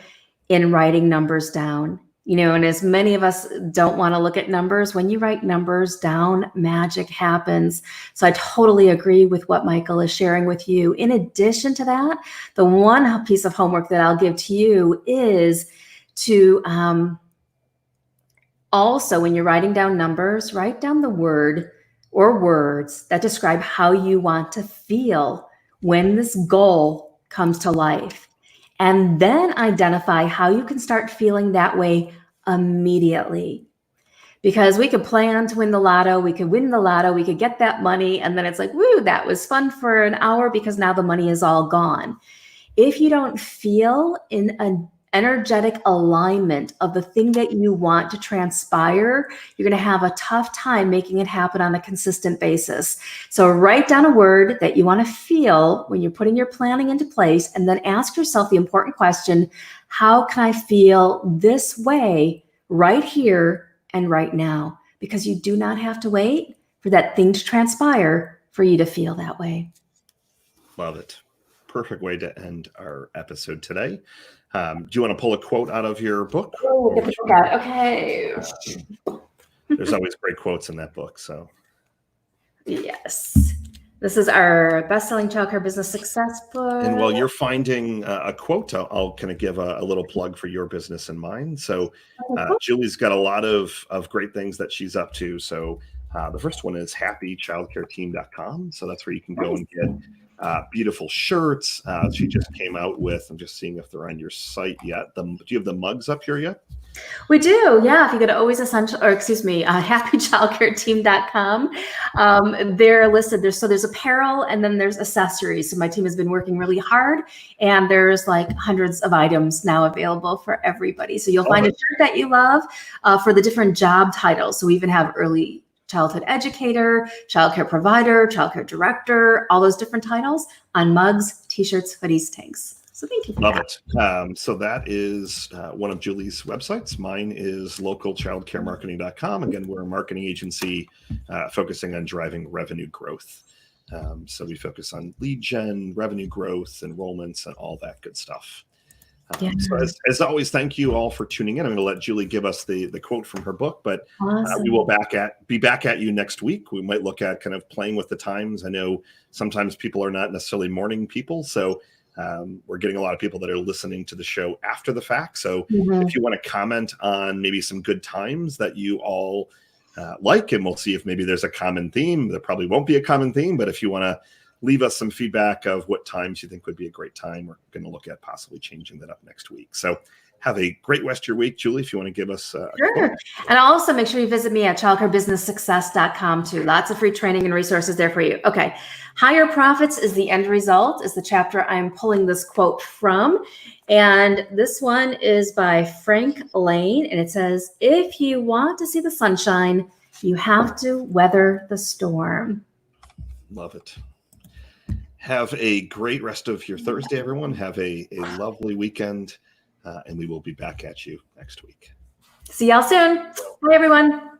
in writing numbers down, and as many of us don't want to look at numbers, when you write numbers down, magic happens. So I totally agree with what Michael is sharing with you. In addition to that, the one piece of homework that I'll give to you is to also, when you're writing down numbers, write down the word or words that describe how you want to feel when this goal comes to life. And then identify how you can start feeling that way immediately. Because we could plan to win the lotto, we could win the lotto, we could get that money, and then it's like, woo, that was fun for an hour, because now the money is all gone. If you don't feel in an energetic alignment of the thing that you want to transpire, you're going to have a tough time making it happen on a consistent basis. So write down a word that you want to feel when you're putting your planning into place, and then ask yourself the important question, how can I feel this way right here and right now? Because you do not have to wait for that thing to transpire for you to feel that way. Love it. Perfect way to end our episode today. Do you want to pull a quote out of your book? Oh, get the book out. Okay. There's always great quotes in that book. So yes, this is our best-selling childcare business success book. And while you're finding a quote, I'll kind of give a little plug for your business and mine. So Julie's got a lot of great things that she's up to. So the first one is happychildcareteam.com. So that's where you can go and get beautiful shirts. She just came out with, I'm just seeing if they're on your site yet. Do you have the mugs up here yet? We do, yeah. If you go to happychildcareteam.com, they're listed. There's apparel, and then there's accessories. So my team has been working really hard, and there's like hundreds of items now available for everybody. So you'll find a shirt that you love for the different job titles. So we even have early childhood educator, childcare provider, childcare director, all those different titles on mugs, t-shirts, hoodies, tanks. So thank you for Love that. it. So that is one of Julie's websites. Mine is localchildcaremarketing.com. Again, we're a marketing agency focusing on driving revenue growth. So we focus on lead gen, revenue growth, enrollments, and all that good stuff. So as always, thank you all for tuning in. I'm going to let Julie give us the quote from her book, but we will be back at you next week. We might look at kind of playing with the times. I know sometimes people are not necessarily morning people, so we're getting a lot of people that are listening to the show after the fact. So if you want to comment on maybe some good times that you all like, and we'll see if maybe there's a common theme. There probably won't be a common theme, but if you want to leave us some feedback of what times you think would be a great time, we're going to look at possibly changing that up next week. So have a great rest of your week. Julie, if you want to give us a Sure. And also make sure you visit me at childcarebusinesssuccess.com too. Lots of free training and resources there for you. Okay. Higher profits is the end result is the chapter I'm pulling this quote from. And this one is by Frank Lane. And it says, if you want to see the sunshine, you have to weather the storm. Love it. Have a great rest of your Thursday, everyone. Have a lovely weekend, and we will be back at you next week. See y'all soon. Bye, everyone.